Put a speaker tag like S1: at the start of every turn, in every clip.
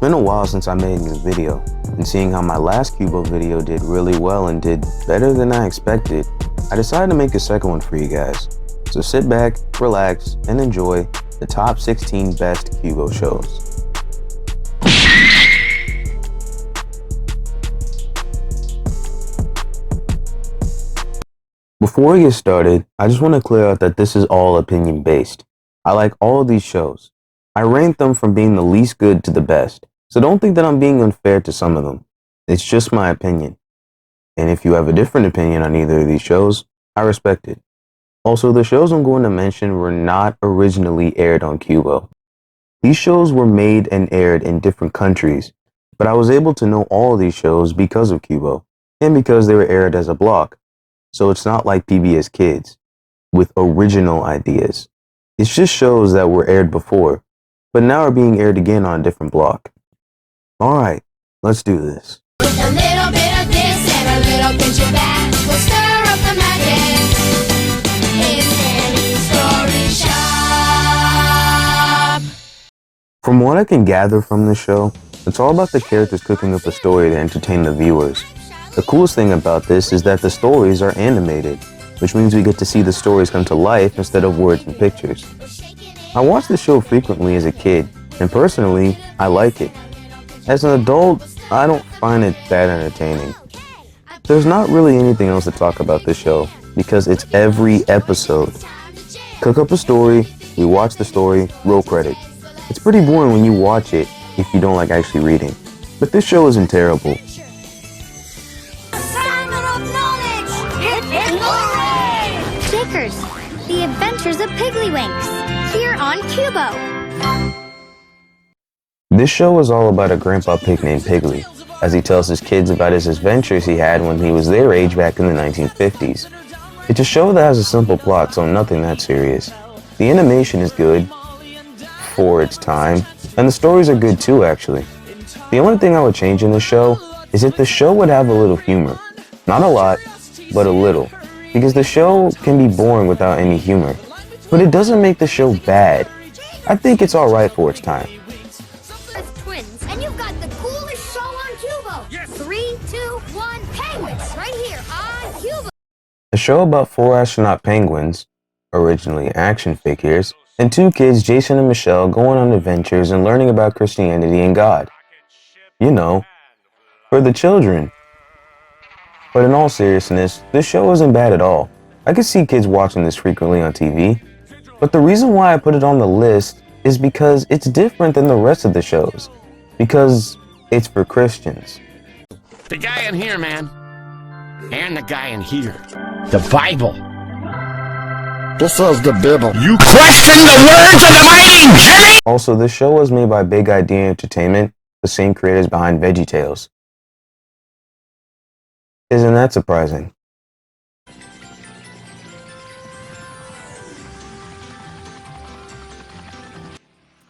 S1: been a while since I made a new video, and seeing how my last Qubo video did really well and did better than I expected, I decided to make a second one for you guys. So sit back, relax, and enjoy the top 16 best Qubo shows. Before we get started, I just want to clear out that this is all opinion based. I like all of these shows. I rank them from being the least good to the best, so don't think that I'm being unfair to some of them. It's just my opinion. And if you have a different opinion on either of these shows, I respect it. Also, the shows I'm going to mention were not originally aired on Qubo. These shows were made and aired in different countries, but I was able to know all of these shows because of Qubo, and because they were aired as a block. So it's not like PBS Kids, with original ideas. It's just shows that were aired before, but now are being aired again on a different block. Alright, let's do this.
S2: With a little bit of this and a little pinch of that, we'll stir up the magic. It's Annie's Story Shop.
S1: From what I can gather from this show, it's all about the characters cooking up a story to entertain the viewers. The coolest thing about this is that the stories are animated, which means we get to see the stories come to life instead of words and pictures. I watched the show frequently as a kid, and personally, I like it. As an adult, I don't find it that entertaining. There's not really anything else to talk about this show, because it's every episode. Cook up a story, we watch the story, roll credit. It's pretty boring when you watch it if you don't like actually reading. But this show isn't terrible.
S3: The Adventures of Piggly-Winks, here on Qubo.
S1: This show is all about a grandpa pig named Piggly, as he tells his kids about his adventures he had when he was their age back in the 1950s. It's a show that has a simple plot, so nothing that serious. The animation is good, for its time, and the stories are good too, actually. The only thing I would change in the show is if the show would have a little humor. Not a lot, but a little. Because the show can be boring without any humor. But it doesn't make the show bad. I think it's alright for its time.
S2: Twins, and you've got the coolest show on Qubo. Yes. 3, 2, 1, penguins, right here on Qubo.
S1: A show about 4 astronaut penguins, originally action figures, and 2 kids, Jason and Michelle, going on adventures and learning about Christianity and God. You know, for the children. But in all seriousness, this show isn't bad at all. I could see kids watching this frequently on TV. But the reason why I put it on the list is because it's different than the rest of the shows. Because it's for Christians.
S4: The guy in here, man. And the guy in here. The Bible.
S5: This is the Bible.
S4: You question the words of the mighty Jimmy!
S1: Also, this show was made by Big Idea Entertainment, the same creators behind VeggieTales. Isn't that surprising?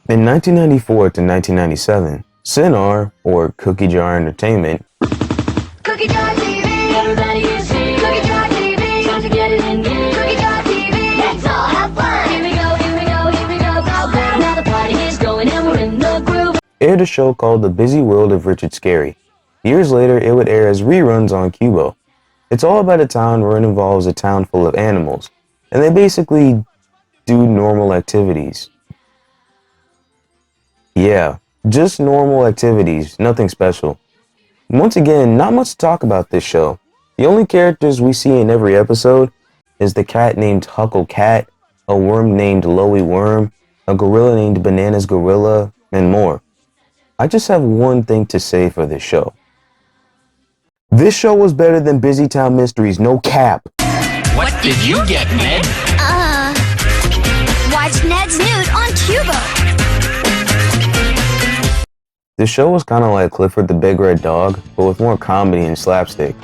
S1: In 1994 to 1997, Cinar, or Cookie Jar Entertainment,
S2: Cookie Jar TV, everybody is here. Cookie Jar TV, time to get it in gear. Cookie Jar TV, let's all have fun. Here we go, here we go, here we go, go, go. Now the party is going and we're in the groove.
S1: aired a show called The Busy World of Richard Scarry. Years later, it would air as reruns on Qubo. It's all about a town where it involves a town full of animals, and they basically do normal activities. Yeah, just normal activities, nothing special. Once again, not much to talk about this show. The only characters we see in every episode is the cat named Huckle Cat, a worm named Loey Worm, a gorilla named Bananas Gorilla, and more. I just have one thing to say for this show. This show was better than Busy Town Mysteries, no cap.
S4: What did you get, Ned?
S3: Watch Ned's Nude on Qubo.
S1: This show was kind of like Clifford the Big Red Dog, but with more comedy and slapstick.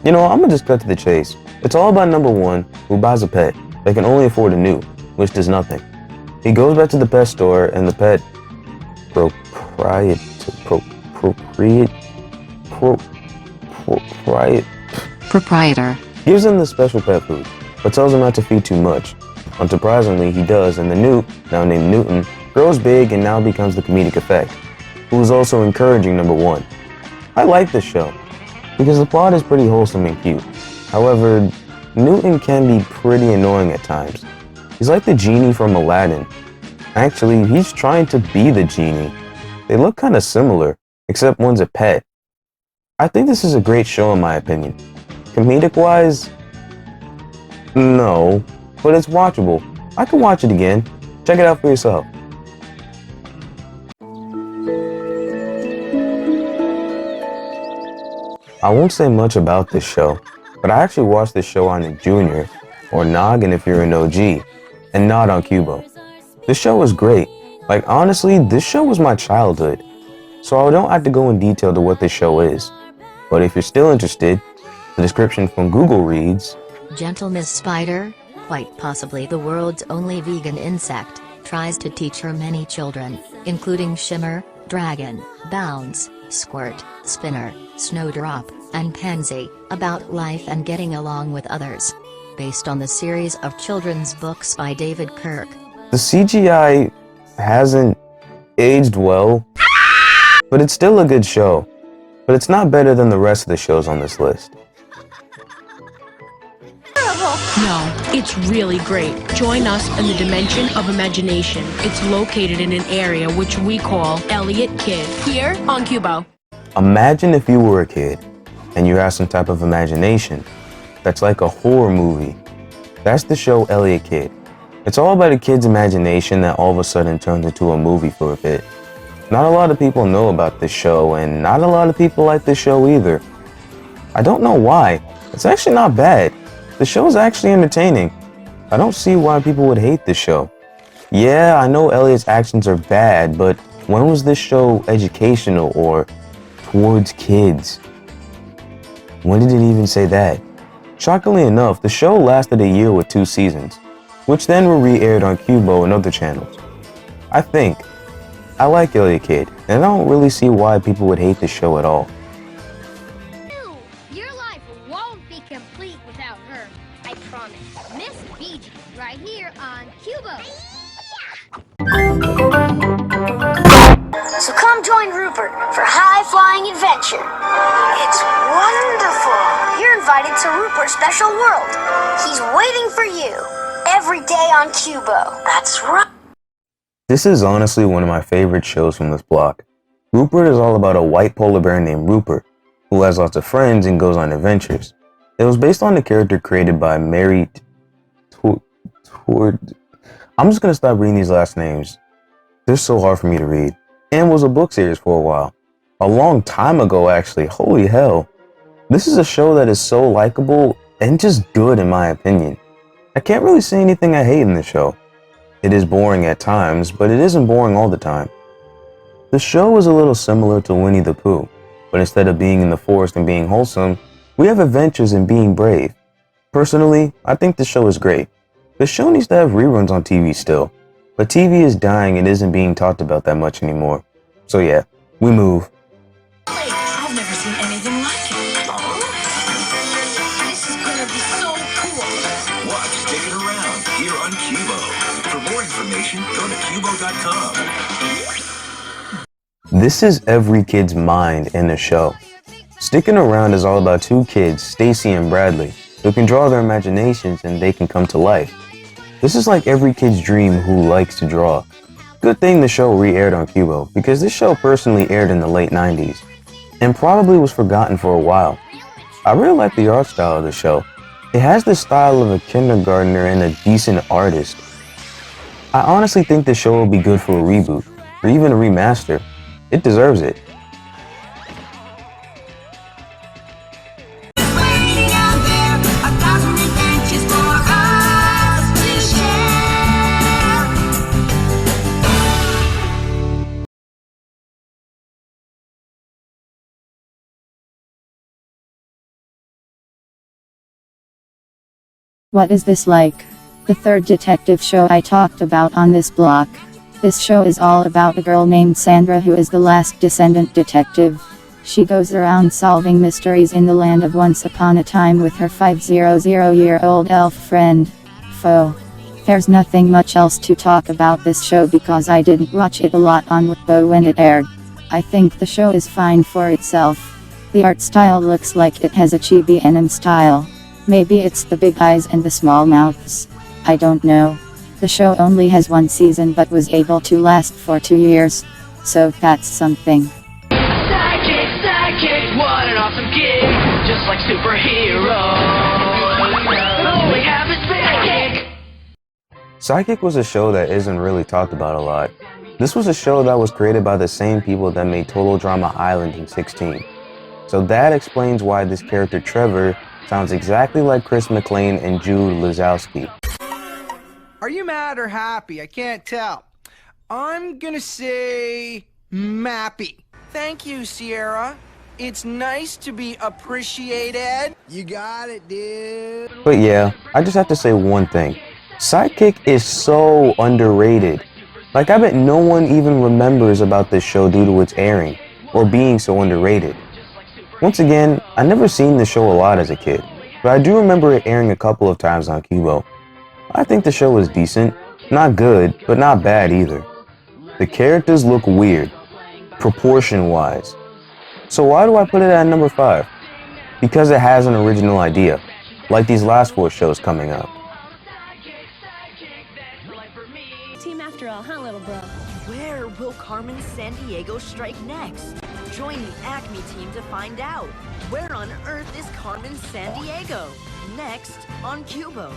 S1: You know, I'm gonna just cut to the chase. It's all about number one, who buys a pet. They can only afford a new, which does nothing. He goes back to the pet store and the pet
S6: proprietor
S1: gives him the special pet food, but tells him not to feed too much. Unsurprisingly, he does, and the newt, now named Newton, grows big and now becomes the comedic effect. who was also encouraging number 1. I like this show because the plot is pretty wholesome and cute. However, Newton can be pretty annoying at times. He's like the genie from Aladdin. Actually, he's trying to be the genie. They look kind of similar, except one's a pet. I think this is a great show in my opinion. Comedic-wise, no, but it's watchable. I can watch it again. Check it out for yourself. I won't say much about this show, but I actually watched this show on the Junior, or Noggin if you're an OG, and not on Qubo. This show was great. Like honestly, this show was my childhood, so I don't have to go in detail to what this show is. But if you're still interested, the description from Google reads,
S6: Gentle Miss Spider, quite possibly the world's only vegan insect, tries to teach her many children, including Shimmer, Dragon, Bounce, Squirt, Spinner, Snowdrop, and Pansy, about life and getting along with others. Based on the series of children's books by David Kirk.
S1: the CGI hasn't aged well, but it's still a good show. But it's not better than the rest of the shows on this list.
S7: No, it's really great. Join us in the dimension of imagination. It's located in an area which we call Elliot Kid, here on Qubo.
S1: Imagine if you were a kid and you have some type of imagination that's like a horror movie. That's the show Elliot Kid. It's all about a kid's imagination that all of a sudden turns into a movie for a bit. Not a lot of people know about this show, and not a lot of people like this show either. I don't know why. It's actually not bad. The show is actually entertaining. I don't see why people would hate this show. Yeah, I know Elliot's actions are bad, but when was this show educational or towards kids? When did it even say that? Shockingly enough, the show lasted a year with 2 seasons, which then were re-aired on Qubo and other channels. I like Elliot Kid, and I don't really see why people would hate this show at all.
S3: Your life won't be complete without her. I promise. Miss BG, right here on Qubo.
S2: So come join Rupert for high-flying adventure. It's wonderful. You're invited to Rupert's special world. He's waiting for you every day on Qubo. That's right.
S1: This is honestly one of my favorite shows from this block. Rupert is all about a white polar bear named Rupert, who has lots of friends and goes on adventures. It was based on the character created by Mary I'm just gonna stop reading these last names. They're so hard for me to read. And was a book series for a while. A long time ago actually, holy hell. This is a show that is so likable and just good in my opinion. I can't really say anything I hate in this show. It is boring at times, but it isn't boring all the time. The show is a little similar to Winnie the Pooh, but instead of being in the forest and being wholesome, we have adventures and being brave. Personally, I think the show is great. The show needs to have reruns on TV still, but TV is dying and isn't being talked about that much anymore. So yeah, we move.
S7: I've never seen anything like it. This is gonna be so cool.
S8: Watch Stick It Around here on Qubo. For more information, go to Qubo.com.
S1: This is every kid's mind in the show. Sticking Around is all about 2 kids, Stacy and Bradley, who can draw their imaginations and they can come to life. This is like every kid's dream who likes to draw. Good thing the show re-aired on Qubo, because this show personally aired in the late 90s, and probably was forgotten for a while. I really like the art style of the show. It has the style of a kindergartner and a decent artist. I honestly think this show will be good for a reboot, or even a remaster. It deserves it.
S9: What is this like? The third detective show I talked about on this block. This show is all about a girl named Sandra who is the last descendant detective. She goes around solving mysteries in the land of once upon a time with her 500-year-old elf friend, Fo. There's nothing much else to talk about this show because I didn't watch it a lot on Qubo when it aired. I think the show is fine for itself. The art style looks like it has a chibi anime style. Maybe it's the big eyes and the small mouths. I don't know. The show only has one season but was able to last for 2 years. So that's something.
S10: Sidekick, what an awesome gig! Just like superheroes. Only have a sidekick.
S1: Sidekick was a show that isn't really talked about a lot. This was a show that was created by the same people that made Total Drama Island in 16. So that explains why this character Trevor sounds exactly like Chris McLean and Jude Lazowski.
S11: Are you mad or happy? I can't tell. I'm gonna say mappy. Thank you, Sierra. It's nice to be appreciated. You got it, dude.
S1: But yeah, I just have to say one thing. Sidekick is so underrated. Like, I bet no one even remembers about this show due to its airing, or being so underrated. Once again, I never seen the show a lot as a kid, but I do remember it airing a couple of times on Qubo. I think the show was decent. Not good, but not bad either. The characters look weird, proportion-wise. So why do I put it at number 5? Because it has an original idea, like these last 4 shows coming up.
S12: Team after all, huh, little bro? Where will Carmen Sandiego strike next? Join the Acme team to find out. Where on earth is Carmen Sandiego? Next on Qubo.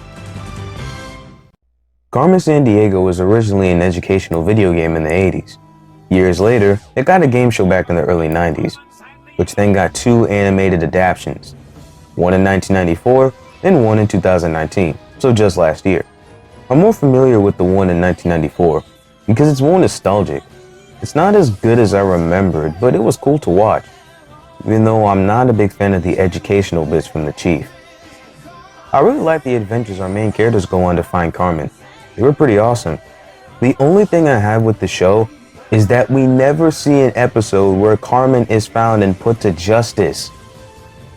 S1: Carmen Sandiego was originally an educational video game in the 80s. Years later, it got a game show back in the early 90s, which then got 2 animated adaptations, one in 1994 and one in 2019, so just last year. I'm more familiar with the one in 1994 because it's more nostalgic. It's not as good as I remembered, but it was cool to watch, even though I'm not a big fan of the educational bits from the chief. I really like the adventures our main characters go on to find Carmen. They were pretty awesome. The only thing I have with the show is that we never see an episode where Carmen is found and put to justice.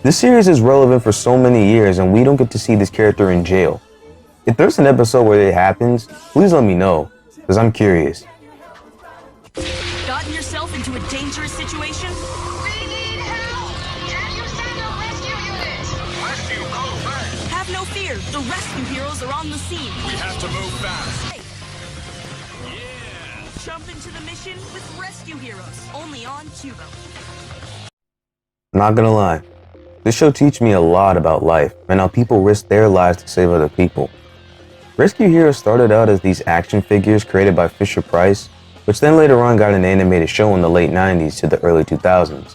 S1: This series is relevant for so many years and we don't get to see this character in jail. If there's an episode where it happens, please let me know, because I'm curious.
S12: Gotten yourself into a dangerous situation?
S10: We need help! Can you send a rescue unit? Rescue, go fast!
S12: Have no fear, the rescue heroes are on the scene.
S8: We have to move fast.
S12: Hey. Yeah! Jump into the mission with rescue heroes, only on Qubo.
S1: Not gonna lie, this show teaches me a lot about life and how people risk their lives to save other people. Rescue Heroes started out as these action figures created by Fisher-Price, which then later on got an animated show in the late 90s to the early 2000s.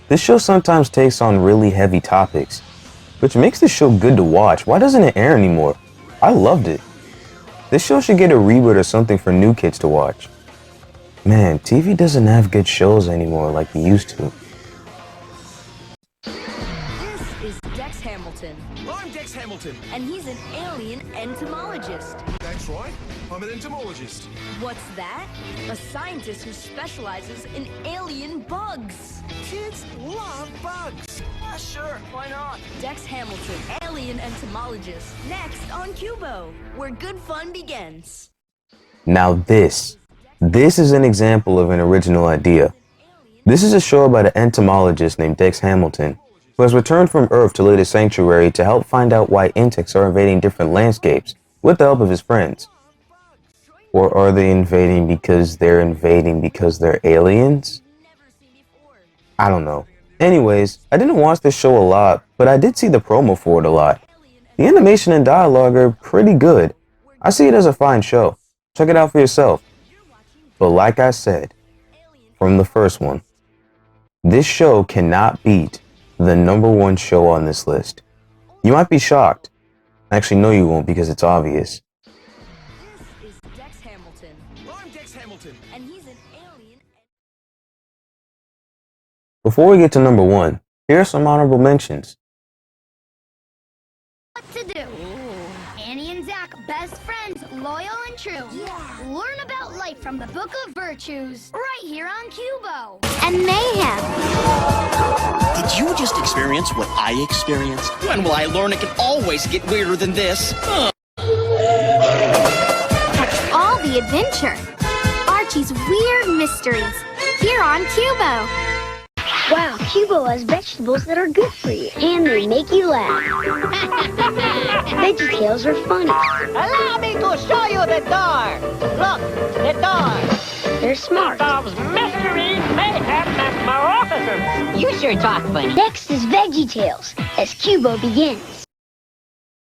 S1: This show sometimes takes on really heavy topics, which makes the show good to watch. Why doesn't it air anymore? I loved it. This show should get a reboot or something for new kids to watch. Man, TV doesn't have good shows anymore like it used to.
S12: Hamilton.
S8: I'm Dex Hamilton.
S12: And he's an alien entomologist.
S8: That's right. I'm an entomologist.
S12: What's that? A scientist who specializes in alien bugs.
S11: Kids love bugs. Sure, why not?
S12: Dex Hamilton, alien entomologist. Next on Qubo, where good fun begins.
S1: Now this is an example of an original idea. This is a show about an entomologist named Dex Hamilton, who has returned from Earth to lead a sanctuary to help find out why insects are invading different landscapes with the help of his friends. Or are they invading because they're aliens? I don't know. Anyways, I didn't watch this show a lot, but I did see the promo for it a lot. The animation and dialogue are pretty good. I see it as a fine show. Check it out for yourself. But like I said, from the first one, this show cannot beat the #1 show on this list. You might be shocked. Actually, no you won't because it's obvious.
S12: This is Dex Hamilton.
S8: I'm Dex Hamilton.
S12: And he's an alien.
S1: Before we get to #1, here are some honorable mentions.
S3: What to do? Annie and Zach, best friends, loyal and true. Learn about life from the Book of Virtues, right here on Qubo. And mayhem.
S13: Did you just experience what I experienced? When will I learn it can always get weirder than this?
S3: Catch all the adventure. Archie's weird mysteries. here on Qubo. Wow, Qubo has vegetables that are good for you, and they make you laugh. VeggieTales are funny.
S10: Allow me to show you the door. Look, the door.
S3: They're smart.
S10: Solves mysteries, mayhem, and maleficence. You sure talk funny.
S3: Next is VeggieTales, as Qubo begins.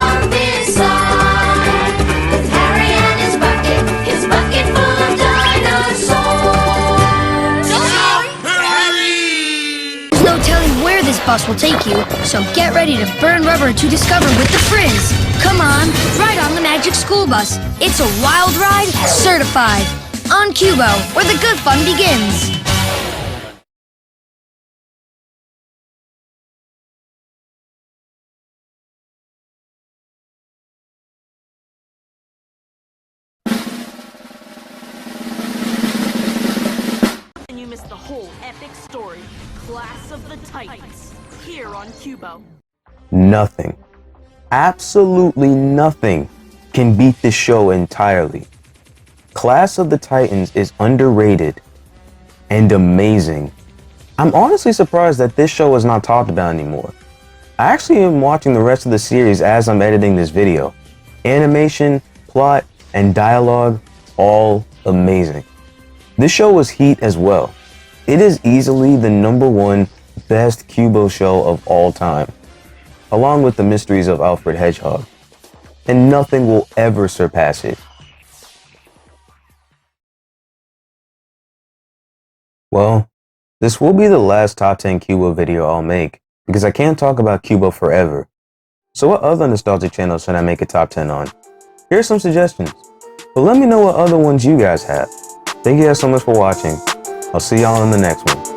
S2: On this side, with Harry and his bucket full of dinosaurs.
S14: There's no telling where this bus will take you, so get ready to burn rubber to discover with the Frizz. Come on, ride on the Magic School Bus. It's a wild ride, certified. On Qubo, where the good fun begins.
S12: And you missed the whole epic story, Class of the Titans, here on Qubo.
S1: Nothing, absolutely nothing can beat this show entirely. Class of the Titans is underrated and amazing. I'm honestly surprised that this show is not talked about anymore. I actually am watching the rest of the series as I'm editing this video. Animation, plot, and dialogue, all amazing. This show was heat as well. It is easily the #1 best Qubo show of all time, along with the mysteries of Alfred Hedgehog, and nothing will ever surpass it. Well, this will be the last top 10 Qubo video I'll make, because I can't talk about Qubo forever. So what other nostalgic channels should I make a top 10 on? Here's some suggestions, but let me know what other ones you guys have. Thank you guys so much for watching. I'll see y'all in the next one.